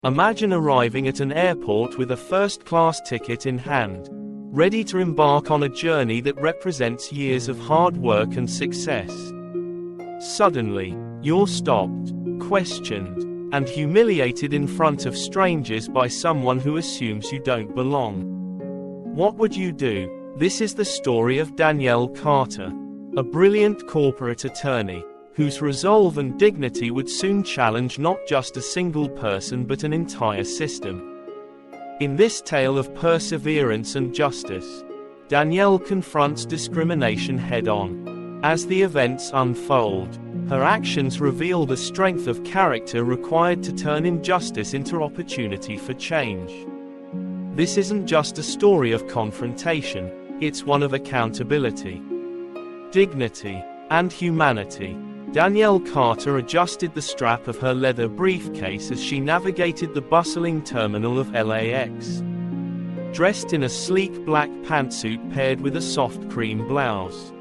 Imagine arriving at an airport with a first-class ticket in hand, ready to embark on a journey that represents years of hard work and success. Suddenly, you're stopped, questioned, and humiliated in front of strangers by someone who assumes you don't belong. What would you do? This is the story of Danielle Carter, a brilliant corporate attorney, whose resolve and dignity would soon challenge not just a single person but an entire system. In this tale of perseverance and justice, Danielle confronts discrimination head-on. As the events unfold, her actions reveal the strength of character required to turn injustice into opportunity for change. This isn't just a story of confrontation, it's one of accountability, dignity, and humanity. Danielle Carter adjusted the strap of her leather briefcase as she navigated the bustling terminal of LAX. Dressed in a sleek black pantsuit paired with a soft cream blouse,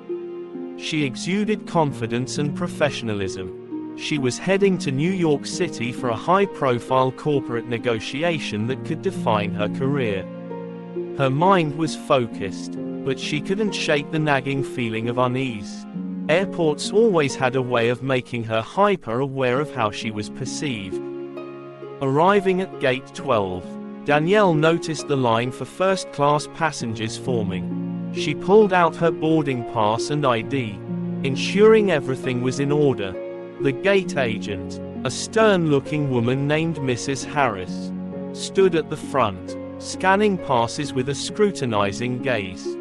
she exuded confidence and professionalism. She was heading to New York City for a high-profile corporate negotiation that could define her career. Her mind was focused, but she couldn't shake the nagging feeling of unease. Airports always had a way of making her hyper-aware of how she was perceived. Arriving at Gate 12, Danielle noticed the line for first-class passengers forming. She pulled out her boarding pass and ID, ensuring everything was in order. The gate agent, a stern-looking woman named Mrs. Harris, stood at the front, scanning passes with a scrutinizing gaze.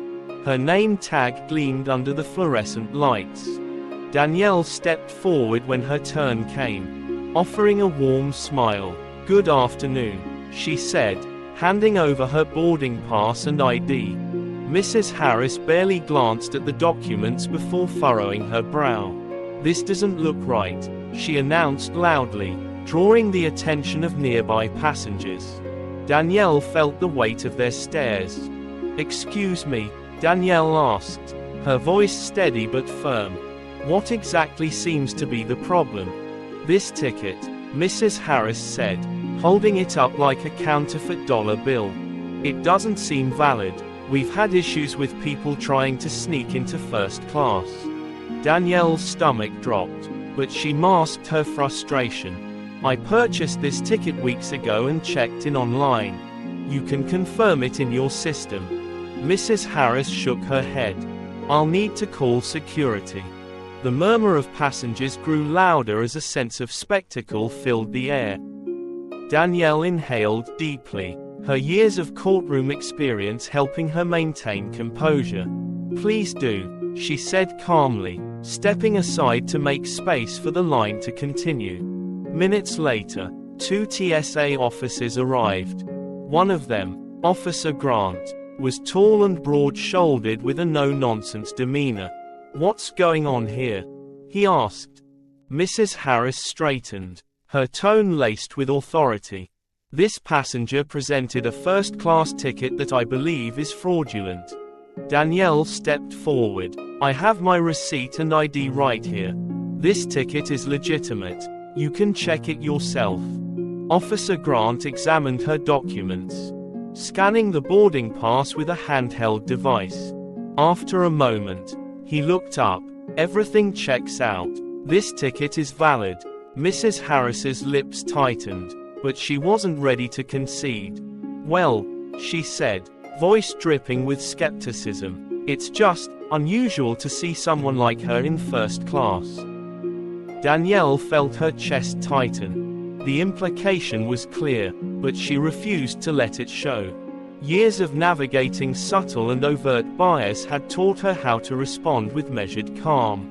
Her name tag gleamed under the fluorescent lights. Danielle stepped forward when her turn came, offering a warm smile. "Good afternoon," she said, handing over her boarding pass and ID. Mrs. Harris barely glanced at the documents before furrowing her brow. "This doesn't look right," she announced loudly, drawing the attention of nearby passengers. Danielle felt the weight of their stares. "Excuse me," Danielle asked, her voice steady but firm. "What exactly seems to be the problem?" "This ticket," Mrs. Harris said, holding it up like a counterfeit dollar bill. "It doesn't seem valid. We've had issues with people trying to sneak into first class." Danielle's stomach dropped, but she masked her frustration. "I purchased this ticket weeks ago and checked in online. You can confirm it in your system." Mrs. Harris shook her head. "I'll need to call security." The murmur of passengers grew louder as a sense of spectacle filled the air. Danielle inhaled deeply, her years of courtroom experience helping her maintain composure. "Please do," she said calmly, stepping aside to make space for the line to continue. Minutes later, 2 TSA officers arrived. One of them, Officer Grant, was tall and broad-shouldered with a no-nonsense demeanor. "What's going on here?" he asked. Mrs. Harris straightened, her tone laced with authority. "This passenger presented a first-class ticket that I believe is fraudulent." Danielle stepped forward. "I have my receipt and ID right here. This ticket is legitimate. You can check it yourself." Officer Grant examined her documents, scanning the boarding pass with a handheld device. After a moment, he looked up. "Everything checks out. This ticket is valid." Mrs. Harris's lips tightened, but she wasn't ready to concede. "Well," she said, voice dripping with skepticism, "it's just unusual to see someone like her in first class." Danielle felt her chest tighten. The implication was clear, but she refused to let it show. Years of navigating subtle and overt bias had taught her how to respond with measured calm.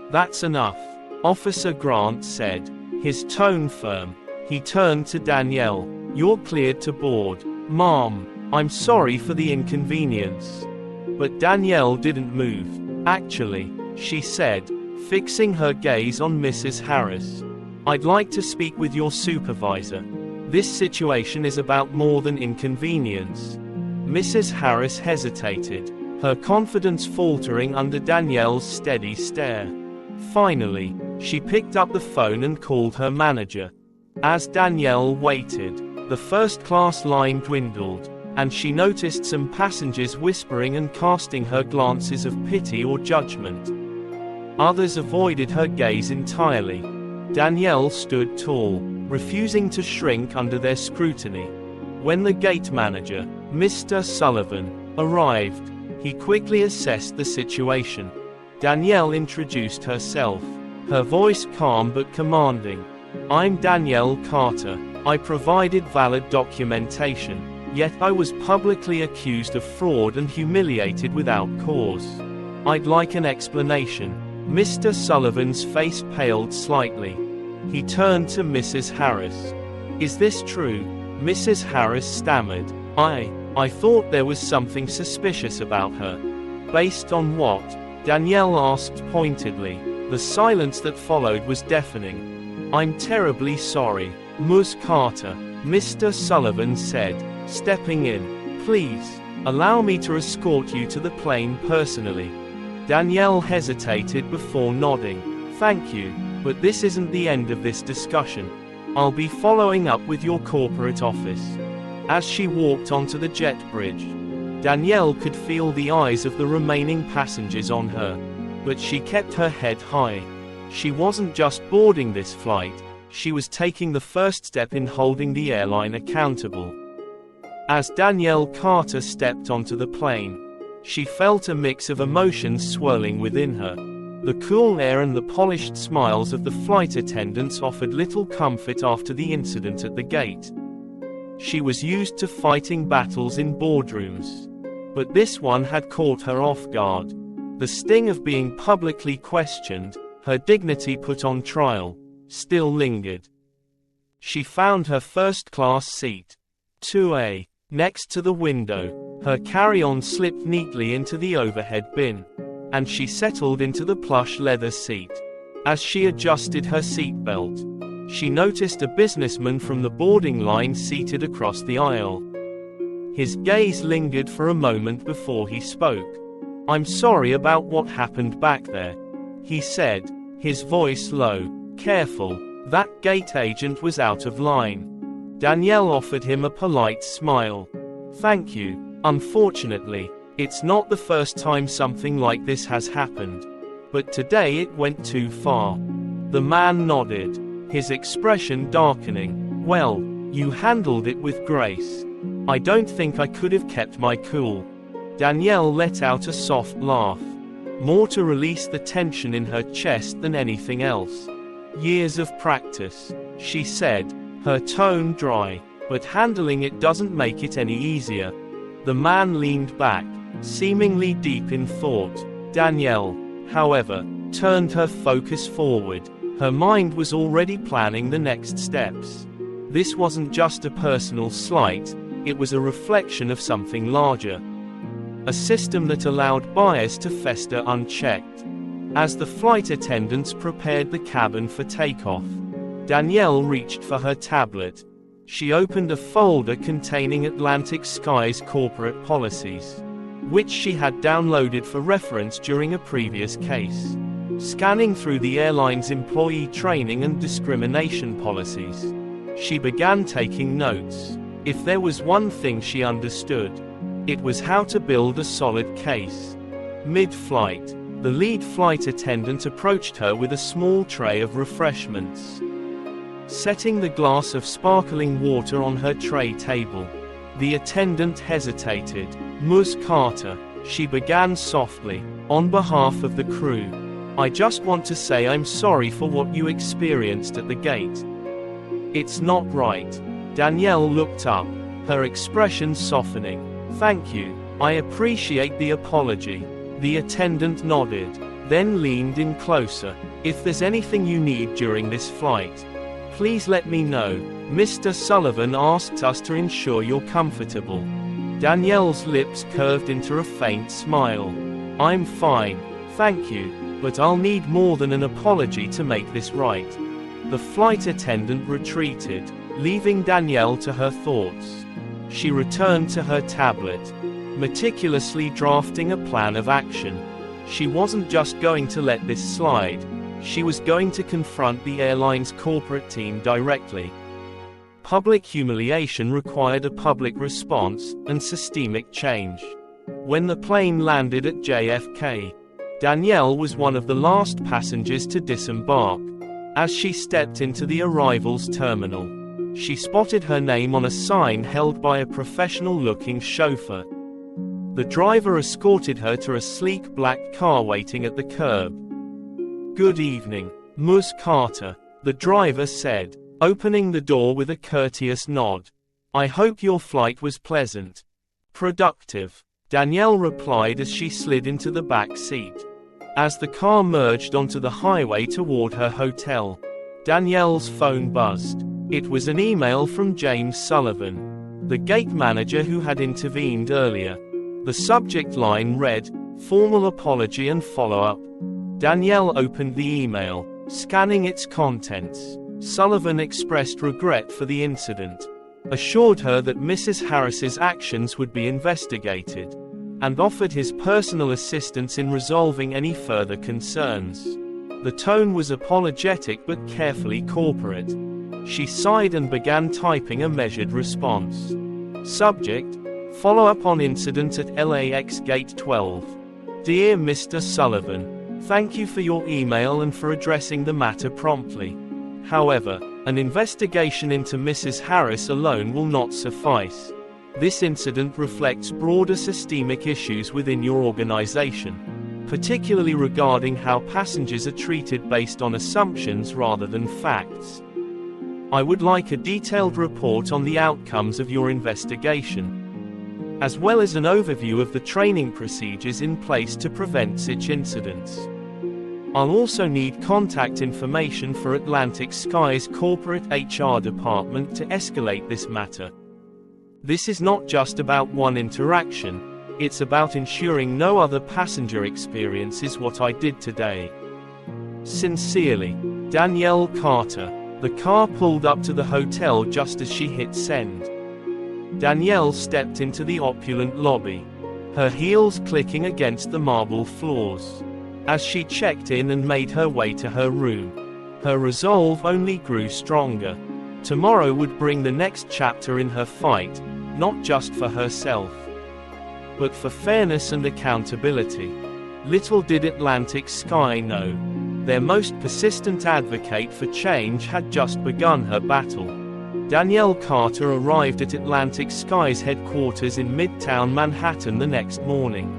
"That's enough," Officer Grant said, his tone firm. He turned to Danielle. "You're cleared to board, ma'am. I'm sorry for the inconvenience." But Danielle didn't move. "Actually," she said, fixing her gaze on Mrs. Harris, "I'd like to speak with your supervisor. This situation is about more than inconvenience." Mrs. Harris hesitated, her confidence faltering under Danielle's steady stare. Finally, she picked up the phone and called her manager. As Danielle waited, the first-class line dwindled, and she noticed some passengers whispering and casting her glances of pity or judgment. Others avoided her gaze entirely. Danielle stood tall, refusing to shrink under their scrutiny. When the gate manager, Mr. Sullivan, arrived, he quickly assessed the situation. Danielle introduced herself, her voice calm but commanding. "I'm Danielle Carter. I provided valid documentation, yet I was publicly accused of fraud and humiliated without cause. I'd like an explanation." Mr. Sullivan's face paled slightly. He turned to Mrs. Harris. "Is this true?" Mrs. Harris stammered. I thought there was something suspicious about her." "Based on what?" Danielle asked pointedly. The silence that followed was deafening. "I'm terribly sorry, Ms. Carter," Mr. Sullivan said, stepping in. "Please, allow me to escort you to the plane personally." Danielle hesitated before nodding. "Thank you, but this isn't the end of this discussion. I'll be following up with your corporate office." As she walked onto the jet bridge, Danielle could feel the eyes of the remaining passengers on her, but she kept her head high. She wasn't just boarding this flight, she was taking the first step in holding the airline accountable. As Danielle Carter stepped onto the plane, she felt a mix of emotions swirling within her. The cool air and the polished smiles of the flight attendants offered little comfort after the incident at the gate. She was used to fighting battles in boardrooms, but this one had caught her off guard. The sting of being publicly questioned, her dignity put on trial, still lingered. She found her first-class seat, 2A, next to the window. Her carry-on slipped neatly into the overhead bin, and she settled into the plush leather seat. As she adjusted her seatbelt, she noticed a businessman from the boarding line seated across the aisle. His gaze lingered for a moment before he spoke. "I'm sorry about what happened back there," he said, his voice low. "Careful, that gate agent was out of line." Danielle offered him a polite smile. "Thank you. Unfortunately, it's not the first time something like this has happened. But today it went too far." The man nodded, his expression darkening. "Well, you handled it with grace. I don't think I could have kept my cool." Danielle let out a soft laugh, more to release the tension in her chest than anything else. "Years of practice," she said, her tone dry, "but handling it doesn't make it any easier." The man leaned back, seemingly deep in thought. Danielle, however, turned her focus forward. Her mind was already planning the next steps. This wasn't just a personal slight, it was a reflection of something larger. A system that allowed bias to fester unchecked. As the flight attendants prepared the cabin for takeoff, Danielle reached for her tablet. She opened a folder containing Atlantic Sky's corporate policies, which she had downloaded for reference during a previous case. Scanning through the airline's employee training and discrimination policies, she began taking notes. If there was one thing she understood, it was how to build a solid case. Mid-flight, the lead flight attendant approached her with a small tray of refreshments. Setting the glass of sparkling water on her tray table, the attendant hesitated. "Ms. Carter," she began softly, "on behalf of the crew, I just want to say I'm sorry for what you experienced at the gate. It's not right." Danielle looked up, her expression softening. "Thank you, I appreciate the apology." The attendant nodded, then leaned in closer. "If there's anything you need during this flight, please let me know. Mr. Sullivan asked us to ensure you're comfortable." Danielle's lips curved into a faint smile. "I'm fine, thank you, but I'll need more than an apology to make this right." The flight attendant retreated, leaving Danielle to her thoughts. She returned to her tablet, meticulously drafting a plan of action. She wasn't just going to let this slide, she was going to confront the airline's corporate team directly. public humiliation required a public response and systemic change. When the plane landed at JFK, Danielle was one of the last passengers to disembark. As she stepped into the arrivals terminal, she spotted her name on a sign held by a professional-looking chauffeur. The driver escorted her to a sleek black car waiting at the curb. "Good evening, Ms. Carter," the driver said, opening the door with a courteous nod. "I hope your flight was pleasant." "Productive," Danielle replied as she slid into the back seat. As the car merged onto the highway toward her hotel, Danielle's phone buzzed. It was an email from James Sullivan, the gate manager who had intervened earlier. The subject line read, "Formal apology and follow-up." Danielle opened the email, scanning its contents. Sullivan expressed regret for the incident, assured her that Mrs. Harris's actions would be investigated, and offered his personal assistance in resolving any further concerns. The tone was apologetic but carefully corporate. She sighed and began typing a measured response. Subject: follow-up on incident at LAX Gate 12. Dear Mr. Sullivan, thank you for your email and for addressing the matter promptly. However, an investigation into Mrs. Harris alone will not suffice. This incident reflects broader systemic issues within your organization, particularly regarding how passengers are treated based on assumptions rather than facts. I would like a detailed report on the outcomes of your investigation, as well as an overview of the training procedures in place to prevent such incidents. I'll also need contact information for Atlantic Sky's corporate HR department to escalate this matter. This is not just about one interaction, it's about ensuring no other passenger experiences what I did today. Sincerely, Danielle Carter. The car pulled up to the hotel just as she hit send. Danielle stepped into the opulent lobby, her heels clicking against the marble floors. As she checked in and made her way to her room, her resolve only grew stronger. Tomorrow would bring the next chapter in her fight, not just for herself, but for fairness and accountability. Little did Atlantic Sky know, their most persistent advocate for change had just begun her battle. Danielle Carter arrived at Atlantic Sky's headquarters in Midtown Manhattan the next morning.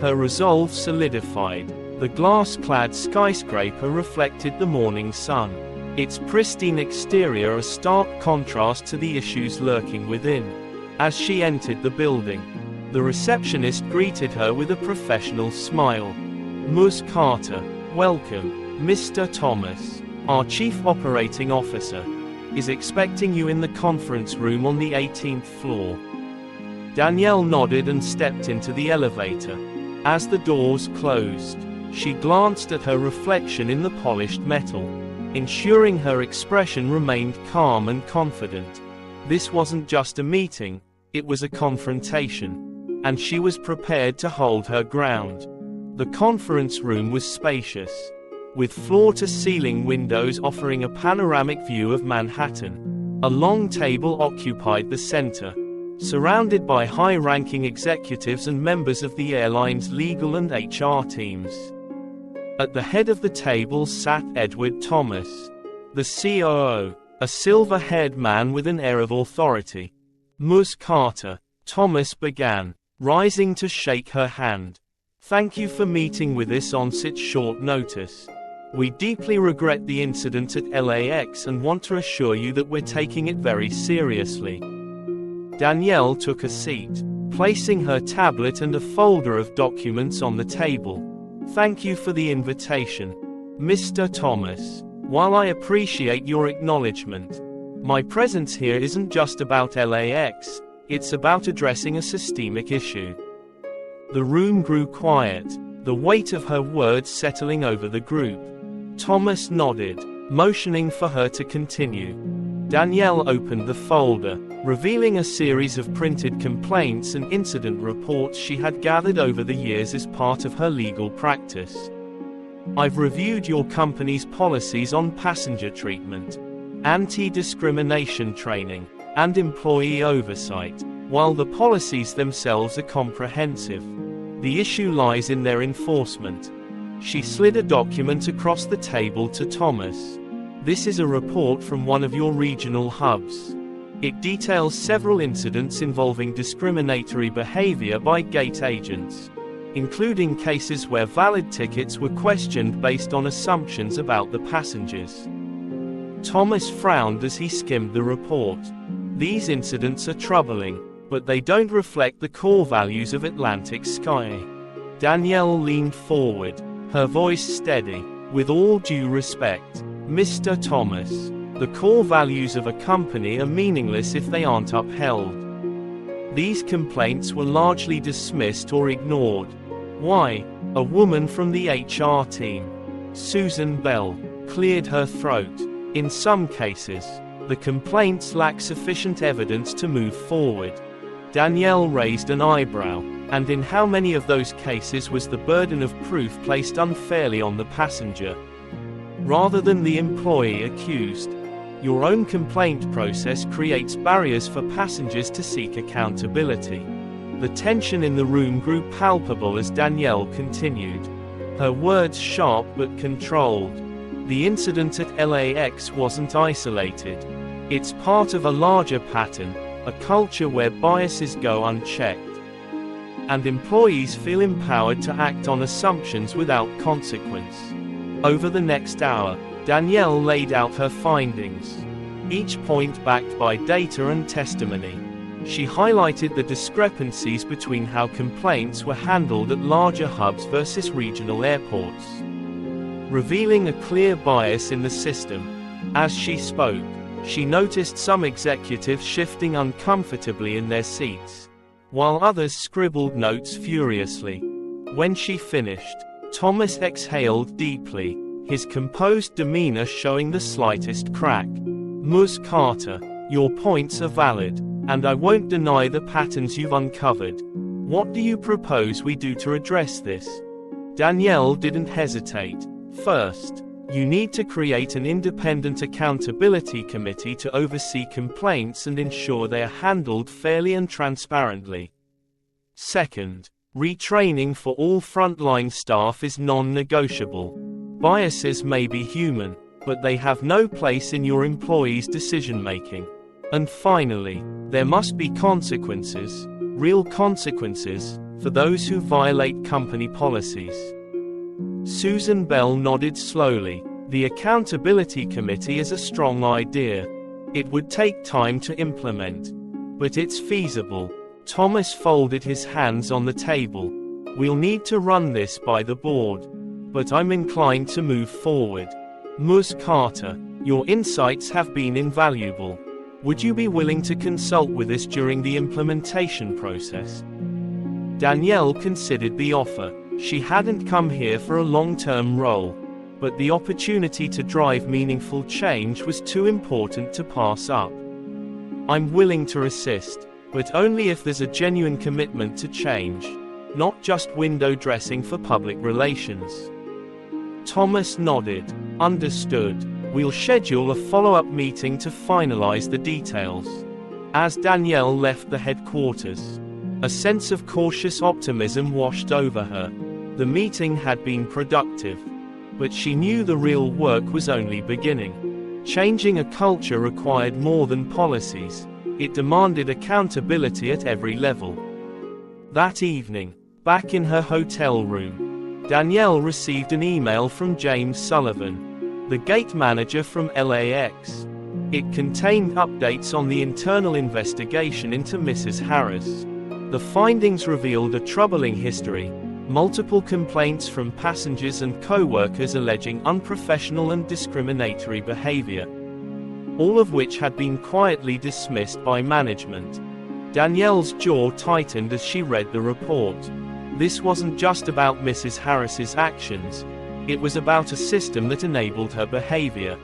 Her resolve solidified. The glass-clad skyscraper reflected the morning sun, its pristine exterior a stark contrast to the issues lurking within. As she entered the building, the receptionist greeted her with a professional smile. "Ms. Carter, welcome. Mr. Thomas, our Chief Operating Officer, is expecting you in the conference room on the 18th floor." Danielle nodded and stepped into the elevator. As the doors closed, she glanced at her reflection in the polished metal, ensuring her expression remained calm and confident. This wasn't just a meeting, it was a confrontation, and she was prepared to hold her ground. The conference room was spacious, with floor-to-ceiling windows offering a panoramic view of Manhattan. A long table occupied the center, surrounded by high-ranking executives and members of the airline's legal and HR teams. At the head of the table sat Edward Thomas, the COO, a silver-haired man with an air of authority. "Ms. Carter," Thomas began, rising to shake her hand. "Thank you for meeting with us on such short notice. We deeply regret the incident at LAX and want to assure you that we're taking it very seriously." Danielle took a seat, placing her tablet and a folder of documents on the table. "Thank you for the invitation, Mr. Thomas. While I appreciate your acknowledgement, my presence here isn't just about LAX, it's about addressing a systemic issue." The room grew quiet, the weight of her words settling over the group. Thomas nodded, motioning for her to continue. Danielle opened the folder, revealing a series of printed complaints and incident reports she had gathered over the years as part of her legal practice. "I've reviewed your company's policies on passenger treatment. anti-discrimination training, and employee oversight. While the policies themselves are comprehensive, the issue lies in their enforcement. She slid a document across the table to Thomas. This is a report from one of your regional hubs. It details several incidents involving discriminatory behavior by gate agents, including cases where valid tickets were questioned based on assumptions about the passengers. Thomas frowned as he skimmed the report. These incidents are troubling, but they don't reflect the core values of Atlantic Sky. Danielle leaned forward, her voice steady. With all due respect, Mr. Thomas, the core values of a company are meaningless if they aren't upheld. These complaints were largely dismissed or ignored. Why? A woman from the HR team, Susan Bell, cleared her throat. In some cases, the complaints lack sufficient evidence to move forward. Danielle raised an eyebrow. And in how many of those cases was the burden of proof placed unfairly on the passenger, rather than the employee accused? Your own complaint process creates barriers for passengers to seek accountability. The tension in the room grew palpable as Danielle continued, her words sharp but controlled. The incident at LAX wasn't isolated. It's part of a larger pattern, a culture where biases go unchecked, and employees feel empowered to act on assumptions without consequence. Over the next hour, Danielle laid out her findings, each point backed by data and testimony. She highlighted the discrepancies between how complaints were handled at larger hubs versus regional airports, revealing a clear bias in the system. As she spoke, she noticed some executives shifting uncomfortably in their seats, while others scribbled notes furiously. When she finished, Thomas exhaled deeply, his composed demeanor showing the slightest crack. Ms. Carter, your points are valid, and I won't deny the patterns you've uncovered. What do you propose we do to address this? Danielle didn't hesitate. First, you need to create an independent accountability committee to oversee complaints and ensure they are handled fairly and transparently. Second, retraining for all frontline staff is non-negotiable. Biases may be human, but they have no place in your employees' decision-making. And finally, there must be consequences, real consequences, for those who violate company policies. Susan Bell nodded slowly. The accountability committee is a strong idea. It would take time to implement, but it's feasible. Thomas folded his hands on the table. We'll need to run this by the board, but I'm inclined to move forward. Ms. Carter, your insights have been invaluable. Would you be willing to consult with us during the implementation process? Danielle considered the offer. She hadn't come here for a long-term role, but the opportunity to drive meaningful change was too important to pass up. I'm willing to assist, but only if there's a genuine commitment to change, not just window dressing for public relations. Thomas nodded. Understood. We'll schedule a follow-up meeting to finalize the details. As Danielle left the headquarters, a sense of cautious optimism washed over her. The meeting had been productive, but she knew the real work was only beginning. Changing a culture required more than policies. It demanded accountability at every level. That evening, back in her hotel room, Danielle received an email from James Sullivan, the gate manager from LAX. It contained updates on the internal investigation into Mrs. Harris. The findings revealed a troubling history, multiple complaints from passengers and co-workers alleging unprofessional and discriminatory behavior, all of which had been quietly dismissed by management. Danielle's jaw tightened as she read the report. This wasn't just about Mrs. Harris's actions, it was about a system that enabled her behavior.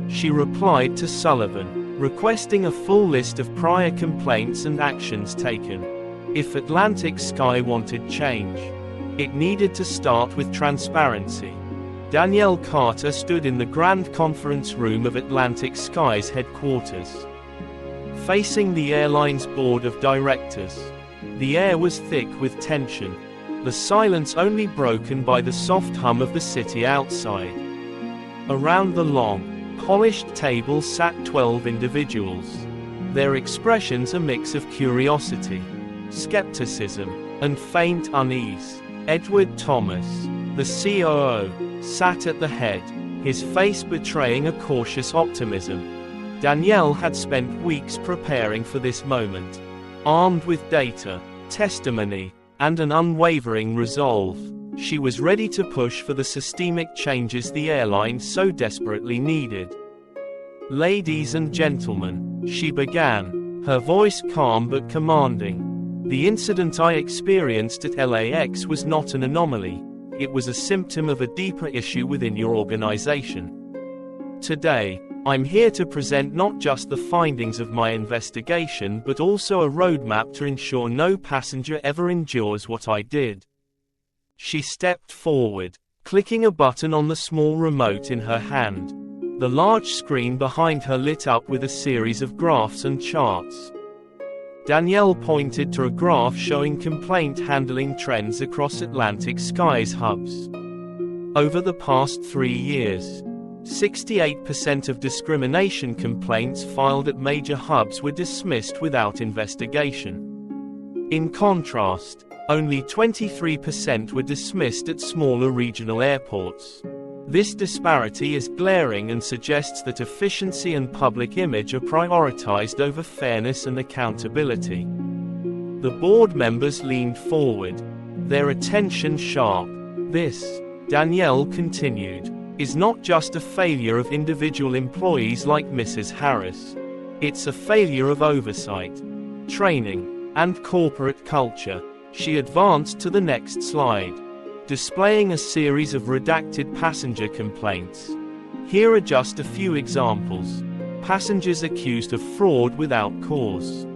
She replied to Sullivan, requesting a full list of prior complaints and actions taken. If Atlantic Sky wanted change, it needed to start with transparency. Danielle Carter stood in the grand conference room of Atlantic Sky's headquarters, facing the airline's board of directors. The air was thick with tension, the silence only broken by the soft hum of the city outside. Around the long, polished table sat 12 individuals, their expressions a mix of curiosity, skepticism, and faint unease. Edward Thomas, the COO, sat at the head, his face betraying a cautious optimism. Danielle had spent weeks preparing for this moment. Armed with data, testimony, and an unwavering resolve, she was ready to push for the systemic changes the airline so desperately needed. "Ladies and gentlemen," she began, her voice calm but commanding. "The incident I experienced at LAX was not an anomaly. It was a symptom of a deeper issue within your organization. Today, I'm here to present not just the findings of my investigation but also a roadmap to ensure no passenger ever endures what I did." She stepped forward, clicking a button on the small remote in her hand. The large screen behind her lit up with a series of graphs and charts. Danielle pointed to a graph showing complaint handling trends across Atlantic Sky's hubs. Over the past 3 years, 68% of discrimination complaints filed at major hubs were dismissed without investigation. In contrast, only 23% were dismissed at smaller regional airports. This disparity is glaring and suggests that efficiency and public image are prioritized over fairness and accountability. The board members leaned forward, their attention sharp. "This," Danielle continued, "is not just a failure of individual employees like Mrs. Harris. It's a failure of oversight, training, and corporate culture." She advanced to the next slide, displaying a series of redacted passenger complaints. Here are just a few examples. Passengers accused of fraud without cause,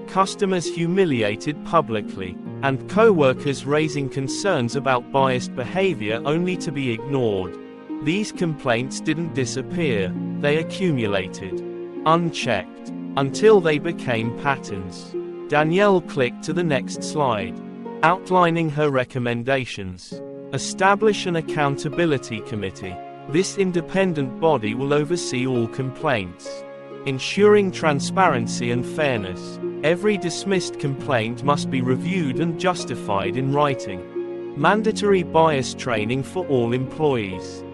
customers humiliated publicly, and co-workers raising concerns about biased behavior only to be ignored. These complaints didn't disappear, they accumulated, unchecked, until they became patterns. Danielle clicked to the next slide, outlining her recommendations. Establish an accountability committee. This independent body will oversee all complaints, ensuring transparency and fairness. Every dismissed complaint must be reviewed and justified in writing. Mandatory bias training for all employees.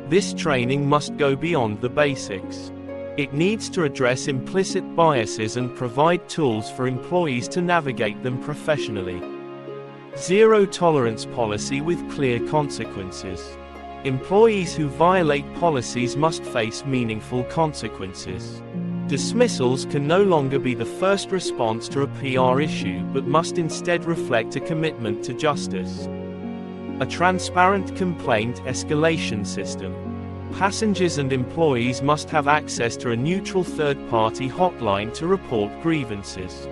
This training must go beyond the basics. It needs to address implicit biases and provide tools for employees to navigate them professionally. Zero tolerance policy with clear consequences. Employees who violate policies must face meaningful consequences. Dismissals can no longer be the first response to a PR issue but must instead reflect a commitment to justice. A transparent complaint escalation system. Passengers and employees must have access to a neutral third-party hotline to report grievances,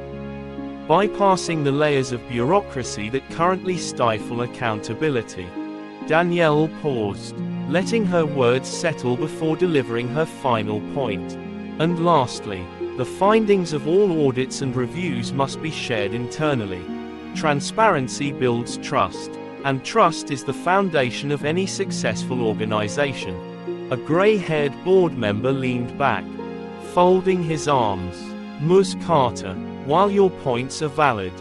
bypassing the layers of bureaucracy that currently stifle accountability. Danielle paused, letting her words settle before delivering her final point. And lastly, the findings of all audits and reviews must be shared internally. Transparency builds trust, and trust is the foundation of any successful organization. A gray-haired board member leaned back, folding his arms. "Ms. Carter, while your points are valid,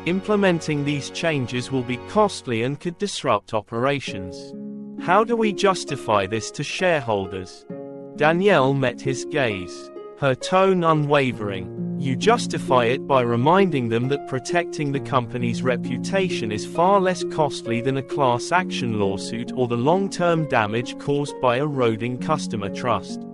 implementing these changes will be costly and could disrupt operations. How do we justify this to shareholders?" Danielle met his gaze, her tone unwavering. "You justify it by reminding them that protecting the company's reputation is far less costly than a class action lawsuit or the long-term damage caused by eroding customer trust.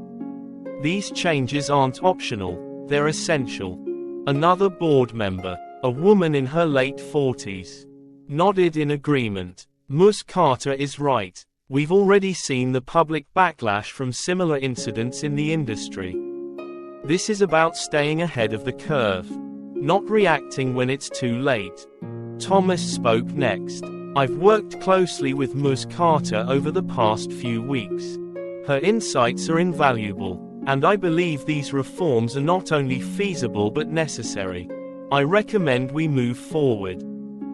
These changes aren't optional, they're essential." Another board member, a woman in her late 40s, nodded in agreement. "Ms. Carter is right. We've already seen the public backlash from similar incidents in the industry. This is about staying ahead of the curve, not reacting when it's too late." Thomas spoke next, I've worked closely with Ms. Carter over the past few weeks. Her insights are invaluable, and I believe these reforms are not only feasible but necessary. I recommend we move forward."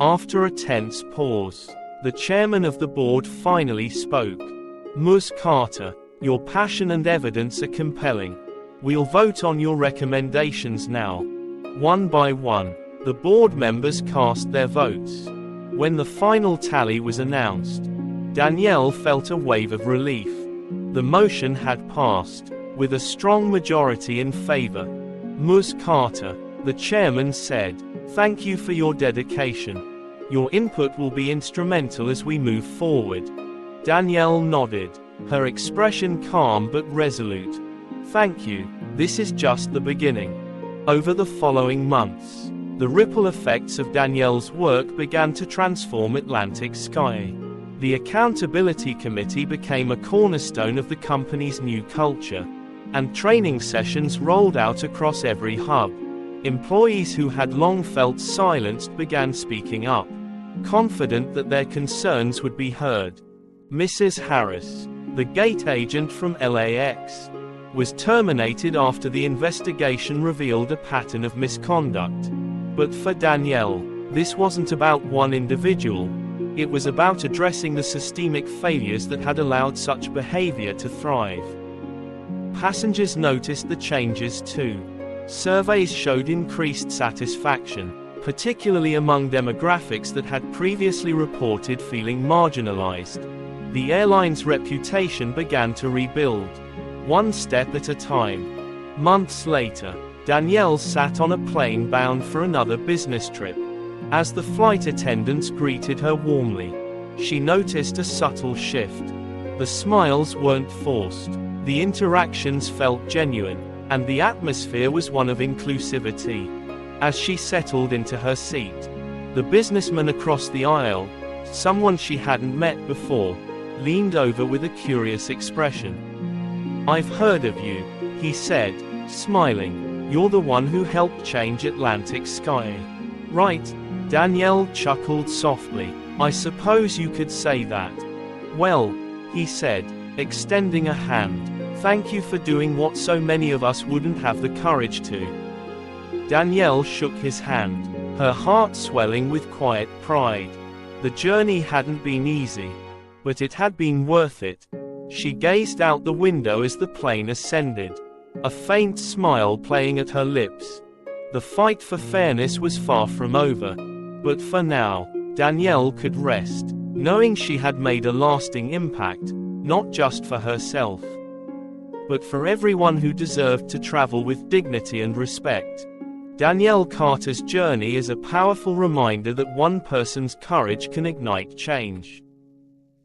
After a tense pause, the chairman of the board finally spoke. "Ms. Carter, your passion and evidence are compelling. We'll vote on your recommendations now." One by one, the board members cast their votes. When the final tally was announced, Danielle felt a wave of relief. The motion had passed, with a strong majority in favor. "Ms. Carter," the chairman said, "thank you for your dedication. Your input will be instrumental as we move forward." Danielle nodded, her expression calm but resolute. "Thank you, this is just the beginning." Over the following months, the ripple effects of Danielle's work began to transform Atlantic Sky. The Accountability Committee became a cornerstone of the company's new culture, and training sessions rolled out across every hub. Employees who had long felt silenced began speaking up, confident that their concerns would be heard. Mrs. Harris, the gate agent from LAX, was terminated after the investigation revealed a pattern of misconduct. But for Danielle, this wasn't about one individual. It was about addressing the systemic failures that had allowed such behavior to thrive. Passengers noticed the changes too. Surveys showed increased satisfaction, particularly among demographics that had previously reported feeling marginalized. The airline's reputation began to rebuild, one step at a time. Months later, Danielle sat on a plane bound for another business trip. As the flight attendants greeted her warmly, she noticed a subtle shift. The smiles weren't forced, the interactions felt genuine, and the atmosphere was one of inclusivity. As she settled into her seat, the businessman across the aisle, someone she hadn't met before, leaned over with a curious expression. "I've heard of you," he said, smiling. "You're the one who helped change Atlantic Sky, right?" Danielle chuckled softly. "I suppose you could say that." "Well," he said, extending a hand, "thank you for doing what so many of us wouldn't have the courage to." Danielle shook his hand, her heart swelling with quiet pride. The journey hadn't been easy, but it had been worth it. She gazed out the window as the plane ascended, a faint smile playing at her lips. The fight for fairness was far from over. But for now, Danielle could rest, knowing she had made a lasting impact, not just for herself, but for everyone who deserved to travel with dignity and respect. Danielle Carter's journey is a powerful reminder that one person's courage can ignite change.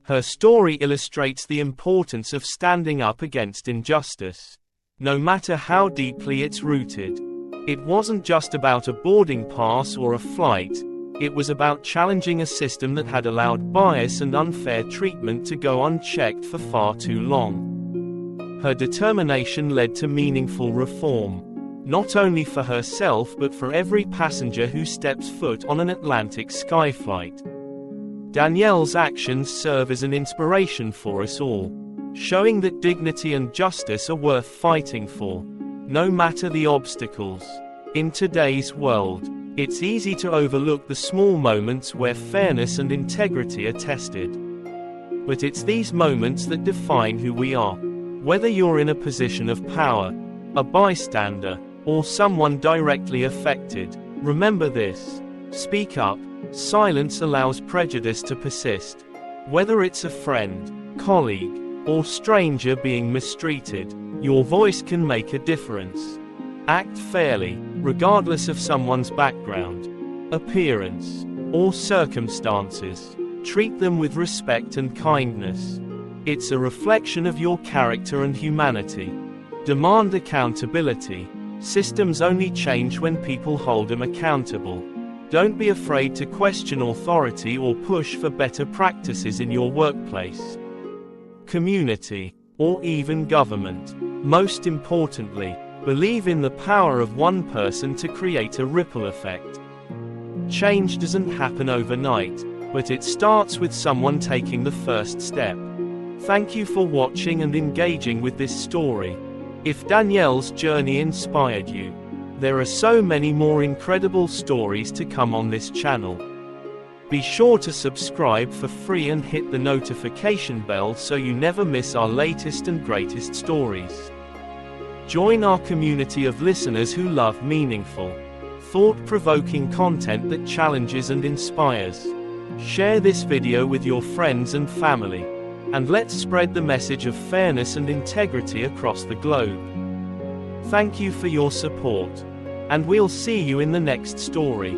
Her story illustrates the importance of standing up against injustice, no matter how deeply it's rooted. It wasn't just about a boarding pass or a flight. It was about challenging a system that had allowed bias and unfair treatment to go unchecked for far too long. Her determination led to meaningful reform, not only for herself but for every passenger who steps foot on an Atlantic Sky flight. Danielle's actions serve as an inspiration for us all, showing that dignity and justice are worth fighting for, no matter the obstacles. In today's world, it's easy to overlook the small moments where fairness and integrity are tested. But it's these moments that define who we are. Whether you're in a position of power, a bystander, or someone directly affected, remember this: speak up. Silence allows prejudice to persist. Whether it's a friend, colleague, or stranger being mistreated, your voice can make a difference. Act fairly, regardless of someone's background, appearance, or circumstances. Treat them with respect and kindness. It's a reflection of your character and humanity. Demand accountability. Systems only change when people hold them accountable. Don't be afraid to question authority or push for better practices in your workplace, community, or even government. Most importantly, believe in the power of one person to create a ripple effect. Change doesn't happen overnight, but it starts with someone taking the first step. Thank you for watching and engaging with this story. If Danielle's journey inspired you, there are so many more incredible stories to come on this channel. Be sure to subscribe for free and hit the notification bell so you never miss our latest and greatest stories. Join our community of listeners who love meaningful, thought-provoking content that challenges and inspires. Share this video with your friends and family, and let's spread the message of fairness and integrity across the globe. Thank you for your support, and we'll see you in the next story.